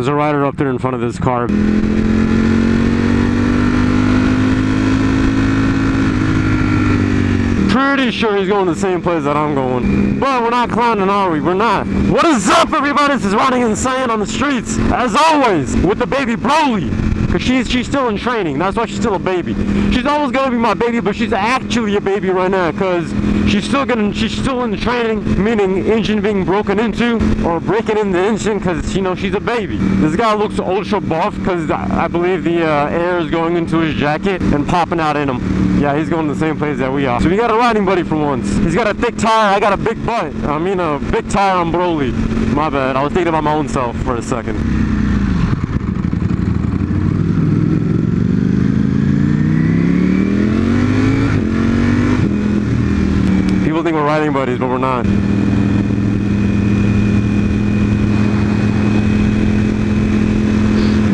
There's a rider up there in front of this car. Pretty sure he's going to the same place that I'm going. But we're not clowning, are we? We're not. What is up, everybody? This is Ronnie Insane on the streets, as always, with the baby Broly. Because she's still in training. That's why she's still a baby. She's always going to be my baby, but she's actually a baby right now because she's still in training, meaning engine being broken into or breaking in the engine because, you know, she's a baby. This guy looks ultra buff because I believe the air is going into his jacket and popping out in him. Yeah, he's going to the same place that we are. So we got a riding buddy for once. He's got a thick tire. I got a big butt. I mean, a big tire on Broly. My bad. I was thinking about my own self for a second. People think we're riding buddies, but we're not.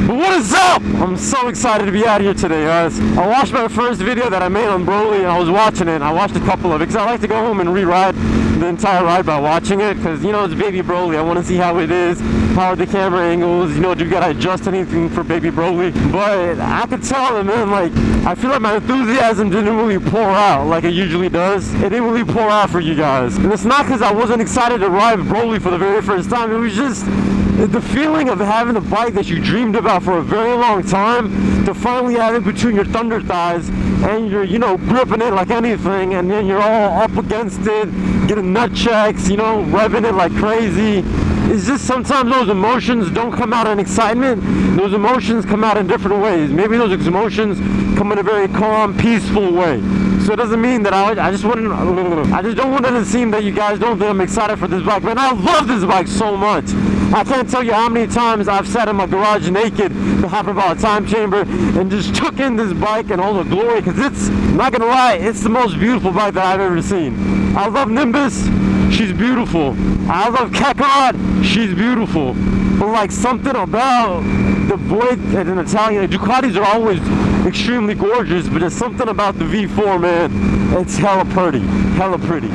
But what is up? I'm so excited to be out here today, guys. I watched my first video that I made on Broly, and I was watching it. I watched a couple of it because I like to go home and re-ride the entire ride by watching it because, you know, it's baby Broly. I want to see how it is, how are the camera angles, you know, do you gotta adjust anything for baby Broly? But I could tell them, man, like, I feel like my enthusiasm didn't really pour out like it usually does. It didn't really pour out for you guys. And it's not because I wasn't excited to ride Broly for the very first time. It was just the feeling of having a bike that you dreamed about for a very long time to finally have it between your thunder thighs and you're, you know, gripping it like anything, and then you're all up against it, getting nut checks, you know, revving it like crazy. It's just sometimes those emotions don't come out in excitement. Those emotions come out in different ways. Maybe those emotions come in a very calm, peaceful way. So it doesn't mean that I just don't want it to seem that you guys don't think I'm excited for this bike. Man, I love this bike so much. I can't tell you how many times I've sat in my garage naked to hop about a time chamber and just took in this bike and all the glory, because it's, I'm not gonna lie, it's the most beautiful bike that I've ever seen. I love Nimbus, she's beautiful. I love Kakarot, she's beautiful. But like something about the Void and an Italian, Ducatis are always extremely gorgeous, but there's something about the V4, man. It's hella pretty, hella pretty.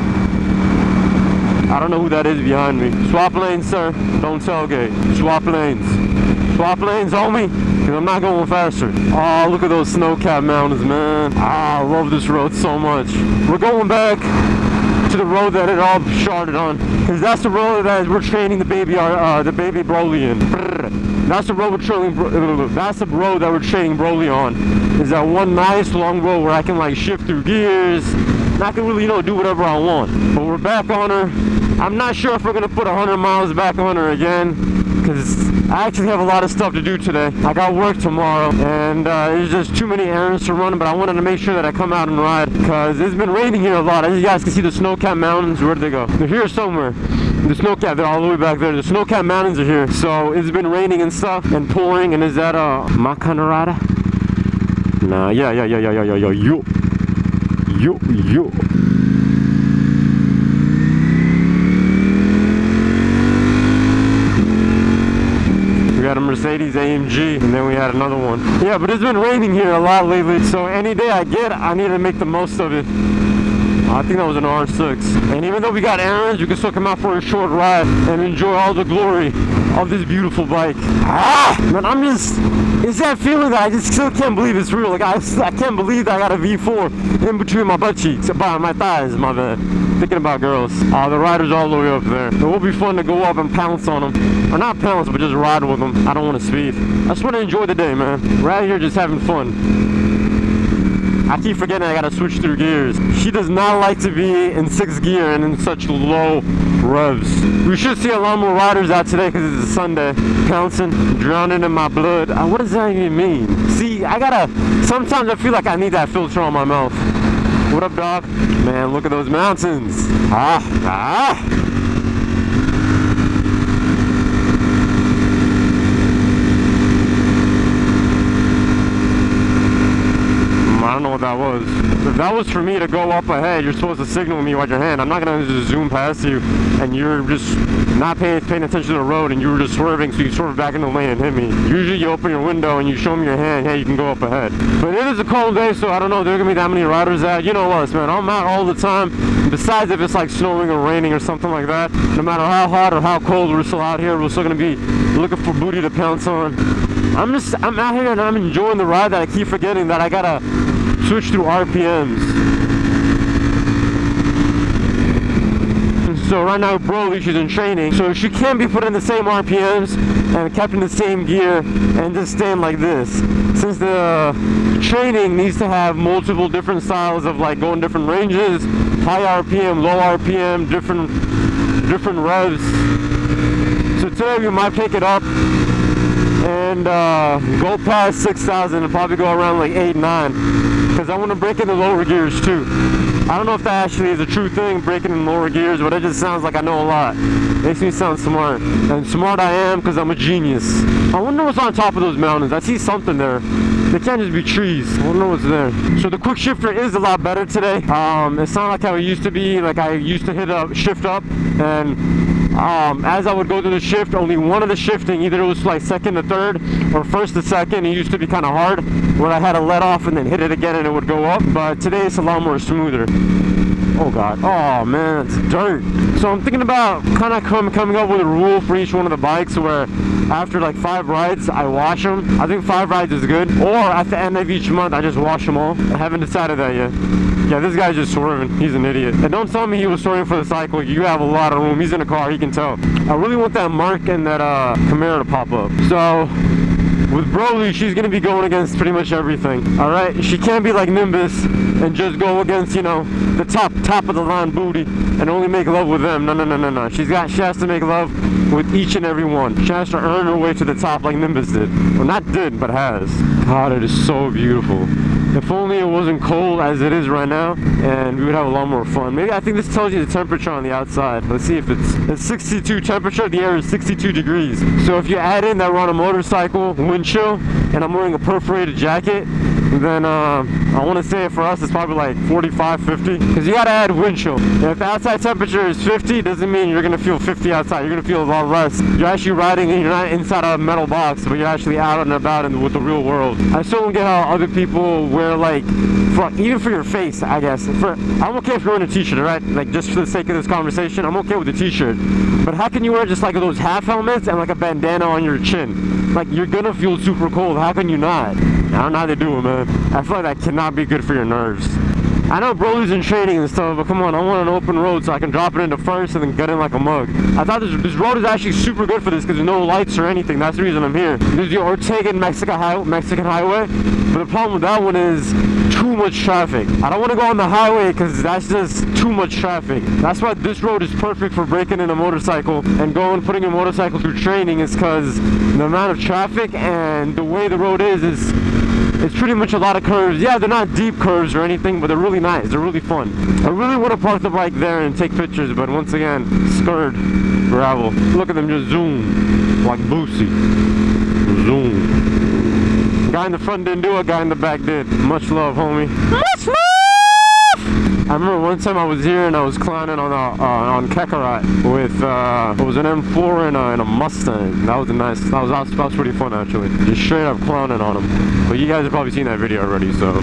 I don't know who that is behind me. Swap lanes, sir. Don't tailgate. Swap lanes. Swap lanes, homie, because I'm not going faster. Oh, look at those snow-capped mountains, man. Ah, I love this road so much. We're going back to the road that it all started on, because that's the road that we're training the baby Broly in. That's the road we're training. That's the road that we're training Broly on. Is that one nice long road where I can like shift through gears, and I can really, you know, do whatever I want. But we're back on her. I'm not sure if we're gonna put 100 miles back on her again, because I actually have a lot of stuff to do today. I got work tomorrow, and there's just too many errands to run, but I wanted to make sure that I come out and ride, because it's been raining here a lot. As you guys can see, the snow-capped mountains, where did they go? They're here somewhere. The snow-capped, they're all the way back there. The snow-capped mountains are here. So it's been raining and stuff, and pouring, and is that my kind of rider? Nah, yo. We got a Mercedes AMG, and then we had another one. Yeah, but it's been raining here a lot lately, so any day I get, I need to make the most of it. I think that was an R6. And even though we got errands, we can still come out for a short ride and enjoy all the glory of this beautiful bike. Ah! Man, I'm just, it's that feeling that I just still can't believe it's real. Like, I can't believe that I got a V4 in between my butt cheeks, by my thighs, my bad. Thinking about girls. The rider's all the way up there. It will be fun to go up and pounce on them. Or not pounce, but just ride with them. I don't want to speed. I just want to enjoy the day, man. We're out here just having fun. I keep forgetting I gotta switch through gears. She does not like to be in 6th gear and in such low revs. We should see a lot more riders out today because it's a Sunday. Pouncing, drowning in my blood. What does that even mean? See, sometimes I feel like I need that filter on my mouth. What up, dog? Man, look at those mountains. I don't know what that was. If that was for me to go up ahead, you're supposed to signal me with your hand. I'm not gonna just zoom past you and you're just not paying attention to the road and you were just swerving, so you swerve back in the lane and hit me. Usually you open your window and you show me your hand, hey, you can go up ahead. But it is a cold day, so I don't know, there are gonna be that many riders out. You know us, man, I'm out all the time. Besides if it's like snowing or raining or something like that, no matter how hot or how cold, we're still out here. We're still gonna be looking for booty to pounce on. I'm out here and I'm enjoying the ride that I keep forgetting that I gotta switch through RPMs. So right now Broly, she's in training, so she can't be put in the same RPMs and kept in the same gear and just staying like this. Since the training needs to have multiple different styles of like going different ranges, high RPM, low RPM, different revs. So today we might pick it up and go past 6,000 and probably go around like 8, 9, because I want to break in the lower gears too. I don't know if that actually is a true thing, breaking in lower gears, but it just sounds like I know a lot. Makes me sound smart. And smart I am because I'm a genius. I wonder what's on top of those mountains. I see something there. They can't just be trees. I wonder what's there. So the quick shifter is a lot better today. It's not like how it used to be. Like I used to hit up, shift up, and as I would go through the shift, only one of the shifting, either it was like second to third or first to second, it used to be kind of hard where I had to let off and then hit it again and it would go up. But today it's a lot more smoother. Oh god, oh man, it's dirt. So I'm thinking about kind of coming up with a rule for each one of the bikes where after like 5 rides I wash them. I think 5 rides is good, or at the end of each month I just wash them all. I haven't decided that yet. Yeah, this guy's just swerving. He's an idiot. And don't tell me he was swerving for the cycle. You have a lot of room. He's in a car, he can tell. I really want that Mark and that Camaro to pop up. So with Broly, she's gonna be going against pretty much everything. Alright, she can't be like Nimbus and just go against, you know, the top of the line booty and only make love with them. No. She has to make love with each and every one. She has to earn her way to the top like Nimbus did. Well, not did, but has. God, it is so beautiful. If only it wasn't cold as it is right now, and we would have a lot more fun. Maybe I think this tells you the temperature on the outside. Let's see if it's 62 temperature. The air is 62 degrees. So if you add in that we're on a motorcycle, wind chill, and I'm wearing a perforated jacket, then I want to say for us it's probably like 45, 50. Because you got to add wind chill. And if the outside temperature is 50, doesn't mean you're going to feel 50 outside. You're going to feel a lot less. You're actually riding, and you're not inside a metal box, but you're actually out and about with the real world. I still don't get how other people wear, like, even for your face, I guess. I'm okay if you're wearing a t-shirt, right? Like, just for the sake of this conversation, I'm okay with the t-shirt. But how can you wear just like those half helmets and like a bandana on your chin? Like, you're gonna feel super cold. How can you not? I don't know how they do it, man. I feel like that cannot be good for your nerves. I know Broly's in training and stuff, but come on, I want an open road so I can drop it into first and then get in like a mug. I thought this road is actually super good for this because there's no lights or anything. That's the reason I'm here. There's the Ortega Mexican Highway, but the problem with that one is too much traffic. I don't want to go on the highway because that's just too much traffic. That's why this road is perfect for breaking in a motorcycle and putting a motorcycle through training, is because the amount of traffic and the way the road is it's pretty much a lot of curves. Yeah, they're not deep curves or anything, but they're really nice. They're really fun. I really want to park the bike there and take pictures, but once again, scared gravel. Look at them just zoom like Boosie. Zoom. Guy in the front didn't do it, guy in the back did. Much love, homie. Much love! I remember one time I was here and I was clowning on Kakarot with it was an M4 and a Mustang. That was that was pretty fun actually. Just straight up clowning on him. But you guys have probably seen that video already, so.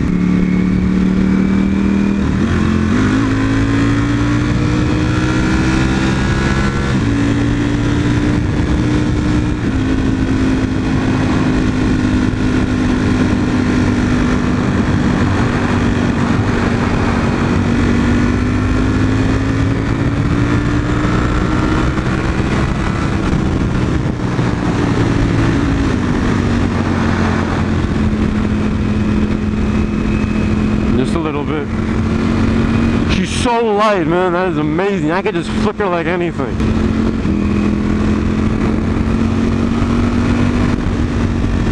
Just a little bit. She's so light, man. That is amazing. I could just flip her like anything.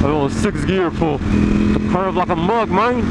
A little 6 gear pull. Curve like a mug, man.